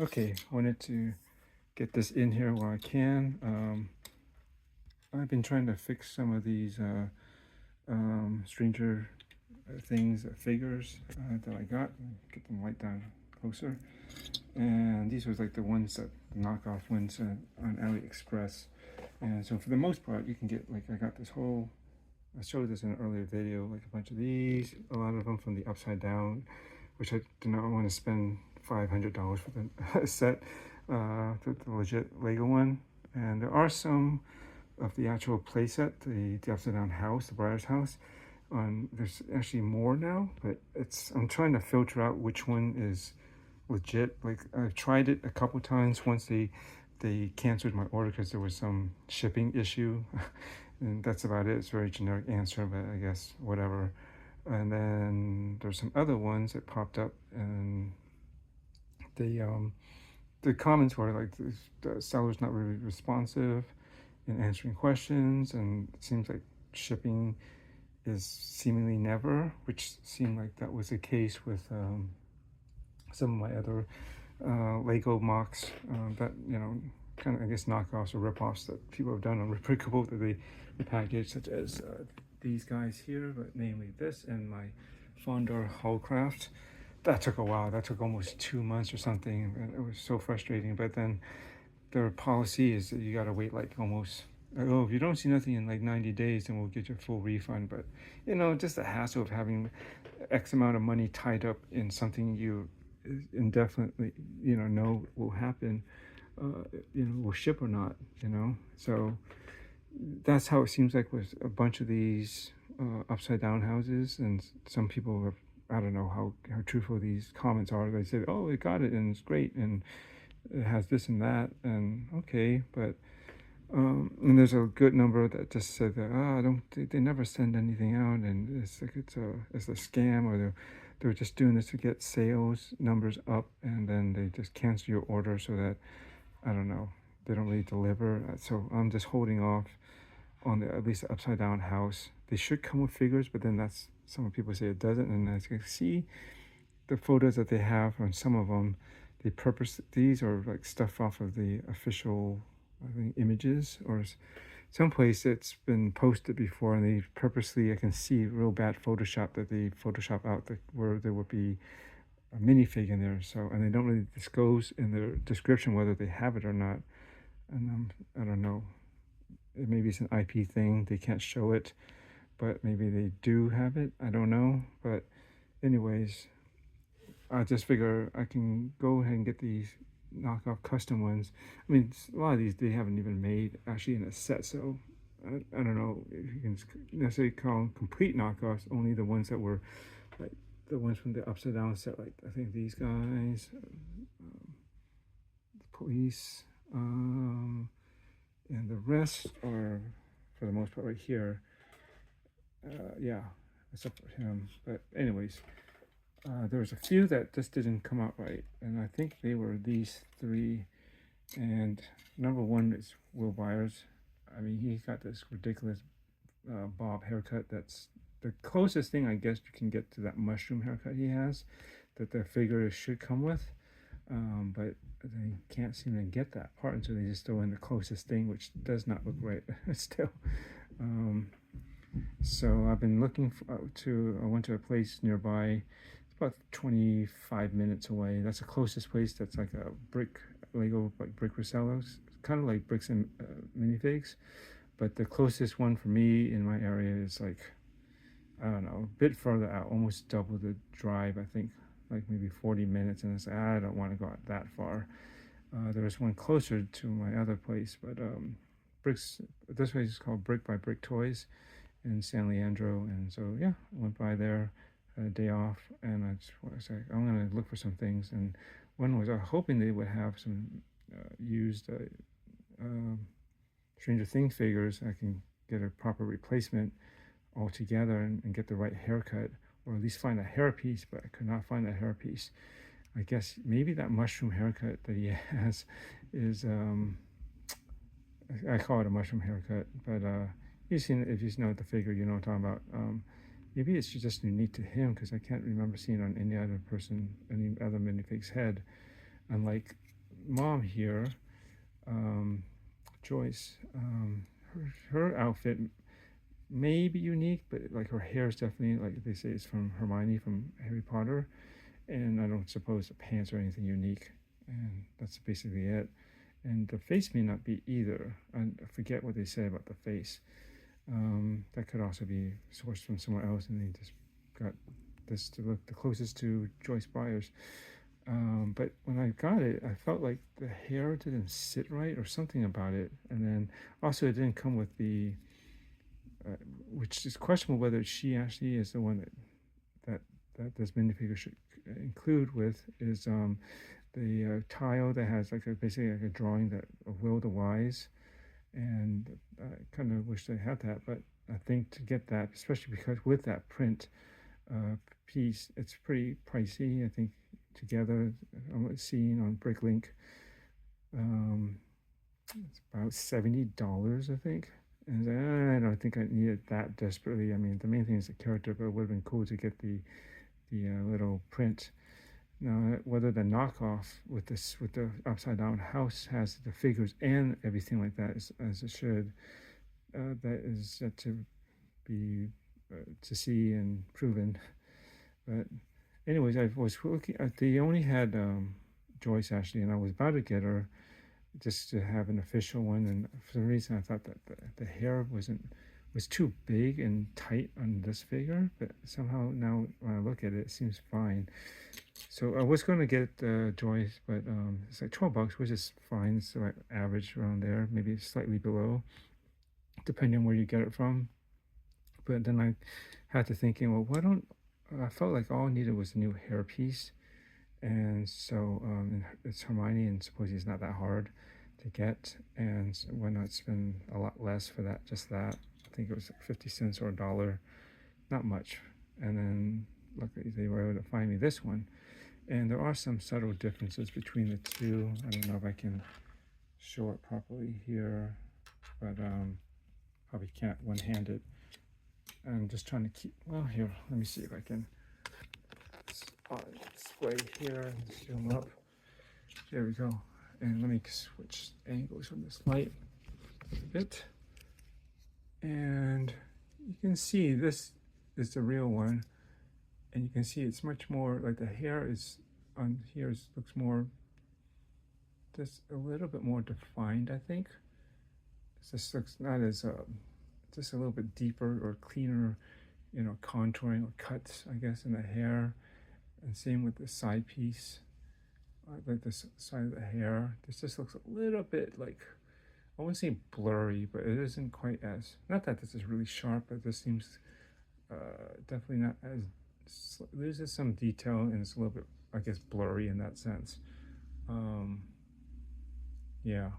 Okay, wanted to get this in here while I can. I've been trying to fix some of these Stranger Things figures that I got. Get them right down closer. And these was like the ones that the knockoff ones on AliExpress. And so for the most part, you can get like I got this whole. I showed this in an earlier video, like a bunch of these, a lot of them from the Upside Down, which I do not want to spend $500 for the set, the legit Lego one. And there are some of the actual playset, the Upside Down house, the Briar's house. There's actually more now, but I'm trying to filter out which one is legit. Like I've tried it a couple times. Once they canceled my order because there was some shipping issue, and that's about it. It's a very generic answer, but I guess whatever. And then there's some other ones that popped up, and the comments were like the seller's not really responsive in answering questions, and it seems like shipping is seemingly never, which seemed like that was the case with some of my other Lego mocks that, kind of, I guess, knockoffs or ripoffs that people have done on Replicable that they repackaged, such as these guys here, but namely this and my Fondor Hullcraft. That took a while. That took almost 2 months or something, and it was so frustrating. But then their policy is that you got to wait like almost, oh, if you don't see nothing in like 90 days, then we'll get your full refund. But, just the hassle of having X amount of money tied up in something you indefinitely, know will happen, will ship or not, So that's how it seems like with a bunch of these upside down houses. And some people have, I don't know how truthful these comments are. They say, oh, it got it and it's great and it has this and that, and okay, but and there's a good number that just said that they never send anything out, and it's like it's a scam, or they're just doing this to get sales numbers up, and then they just cancel your order so that, I don't know, they don't really deliver. So I'm just holding off on at least the upside down house. They should come with figures, but then that's some people say it doesn't, and as you can see, the photos that they have on some of them, these are like stuff off of the official, I think, images, or someplace it's been posted before, and they purposely, I can see real bad Photoshop that they Photoshop out where there would be a minifig in there. So, and they don't really disclose in their description whether they have it or not. And I don't know. Maybe it's an IP thing. They can't show it, but maybe they do have it. I don't know. But anyways, I just figure I can go ahead and get these knockoff custom ones. I mean, a lot of these they haven't even made actually in a set, so I don't know if you can necessarily call them complete knockoffs. Only the ones that were like the ones from the Upside Down set, like I think these guys, the police, and the rest are for the most part right here. Yeah, except for him. But anyways. There was a few that just didn't come out right, and I think they were these three. And number one is Will Byers. I mean, he's got this ridiculous bob haircut. That's the closest thing I guess you can get to that mushroom haircut he has, that the figure should come with. But they can't seem to get that part, and so they just throw in the closest thing, which does not look right still. So I've been looking I went to a place nearby. About 25 minutes away. That's the closest place that's like a Lego brick resellers, kind of like Bricks and Minifigs. But the closest one for me in my area is like, I don't know, a bit further out, almost double the drive, I think, like maybe 40 minutes. And it's like, I don't want to go out that far. There was one closer to my other place, but this place is called Brick by Brick Toys in San Leandro. And so, yeah, I went by there, a day off, and I was like, I'm gonna look for some things. And one was, I was hoping they would have some used Stranger Things figures. I can get a proper replacement altogether and get the right haircut, or at least find a hairpiece. But I could not find that hairpiece. I guess maybe that mushroom haircut that he has is I call it a mushroom haircut, but if you know the figure, you know what I'm talking about. Maybe it's just unique to him, because I can't remember seeing it on any other minifig's head. Unlike mom here, Joyce, her outfit may be unique, but like her hair is definitely, like they say, it's from Hermione from Harry Potter, and I don't suppose the pants are anything unique, and that's basically it. And the face may not be either. I forget what they say about the face. That could also be sourced from somewhere else, and they just got this to look the closest to Joyce Byers. But when I got it, I felt like the hair didn't sit right or something about it. And then also it didn't come with the, which is questionable whether she actually is the one that this minifigure should include with, is the tile that has like basically like a drawing that of Will the Wise, and I kind of wish they had that, but I think to get that, especially because with that print piece, it's pretty pricey. I think together, I'm seeing on Bricklink, it's about $70, I think. And I don't think I need it that desperately. I mean, the main thing is the character, but it would have been cool to get the little print. Now, whether the knockoff with the upside down house has the figures and everything like that as it should, that is yet to be to see and proven. But anyways, I was looking. They only had Joyce actually, and I was about to get her just to have an official one. And for some reason, I thought that the hair was too big and tight on this figure. But somehow now when I look at it, it seems fine. So I was going to get Joyce, but it's like $12, which is fine. It's like average around there, maybe slightly below, depending on where you get it from. But then I had to thinking, well, why don't I felt like all I needed was a new hairpiece, and so it's Hermione, and supposedly it's not that hard to get, and why not spend a lot less for that? Just that, I think it was like 50 cents or $1, not much. And then luckily they were able to find me this one, and there are some subtle differences between the two. I don't know if I can show it properly here, but probably can't one-handed. I'm just trying to keep, well, here, let me see if I can display here and zoom up. There we go. And let me switch angles from this light a bit. And you can see this is the real one. And you can see it's much more, like the hair is on here looks more, just a little bit more defined, I think. This looks not as, just a little bit deeper or cleaner, you know, contouring or cuts, I guess, in the hair. And same with the side piece, like the side of the hair. This just looks a little bit like, I wouldn't say blurry, but it isn't quite as, not that this is really sharp, but this seems definitely not as, there's just some detail and it's a little bit, I guess, blurry in that sense. Yeah.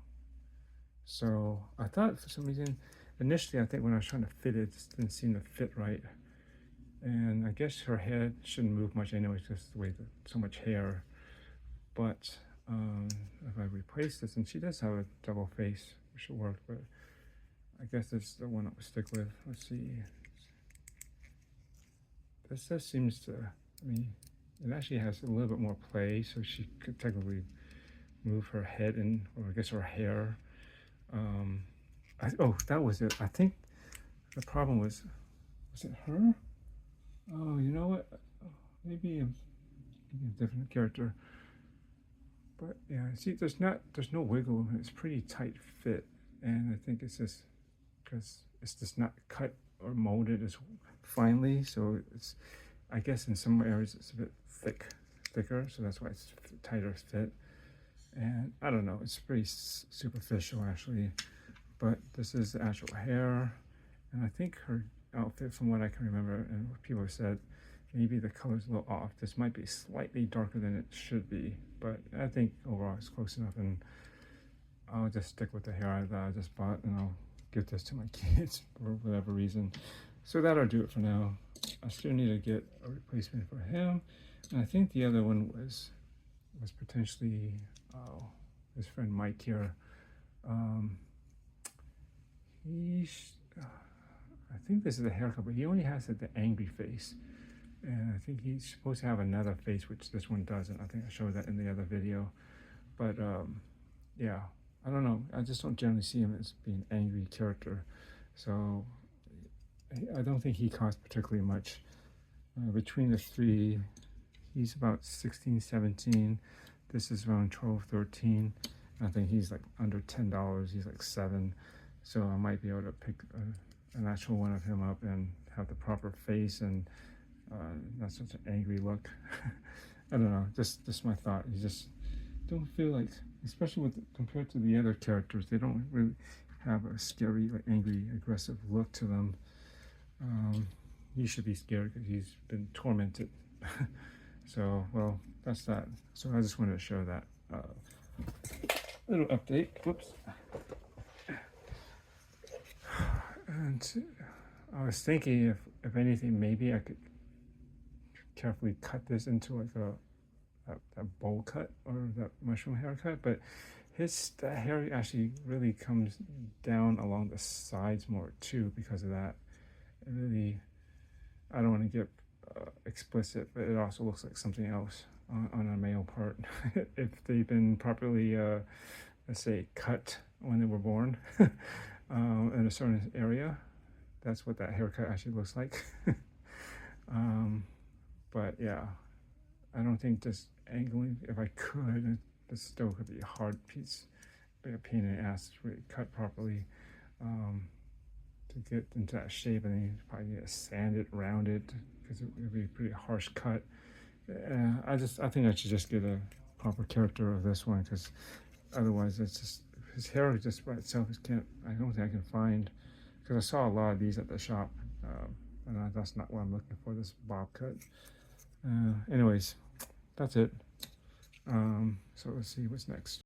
So I thought for some reason, initially I think when I was trying to fit it, it just didn't seem to fit right. And I guess her head shouldn't move much anyway, just the way so much hair. But if I replace this, and she does have a double face, which will work, but I guess that's the one I would stick with. Let's see. This just seems to, I mean, it actually has a little bit more play, so she could technically move her head and, or I guess her hair. Oh, that was it. I think the problem was it her? Oh, you know what? Maybe a different character. But yeah, see, there's no wiggle. It's pretty tight fit, and I think it's just because it's just not cut or molded as finely. So it's, I guess in some areas it's a bit thicker. So that's why it's tighter fit. And I don't know, it's pretty superficial actually. But this is the actual hair, and I think her outfit, from what I can remember and what people have said, maybe the color's a little off. This might be slightly darker than it should be, but I think overall it's close enough, and I'll just stick with the hair that I just bought, and I'll give this to my kids for whatever reason. So that'll do it for now. I still need to get a replacement for him, and I think the other one was potentially his friend Mike here. I think this is a haircut, but he only has the angry face. And I think he's supposed to have another face, which this one doesn't. I think I showed that in the other video. But yeah, I don't know. I just don't generally see him as being an angry character. So I don't think he costs particularly much. Between the three, he's about 16, 17. This is around 12, 13. I think he's like under $10. He's like 7. So I might be able to pick an actual one of him up and have the proper face and not such an angry look. I don't know, just my thought. You just don't feel like, especially with compared to the other characters, they don't really have a scary, like angry, aggressive look to them. He should be scared because he's been tormented. So, well, that's that. So I just wanted to show that little update. Whoops. And I was thinking, if anything, maybe I could carefully cut this into like a bowl cut or that mushroom haircut, but the hair actually really comes down along the sides more too because of that. It really, I don't want to get explicit, but it also looks like something else on a male part. If they've been properly, let's say, cut when they were born in a certain area, that's what that haircut actually looks like. But yeah, I don't think just angling, if I could, this still could be a hard piece, be a pain in the ass to really cut properly to get into that shape, and then you probably need to sand it, round it, because it would be a pretty harsh cut. I think I should just get a proper character of this one, because otherwise it's just, his hair just by itself I don't think I can find, because I saw a lot of these at the shop, and that's not what I'm looking for, this bob cut. Anyways, that's it. So let's see what's next.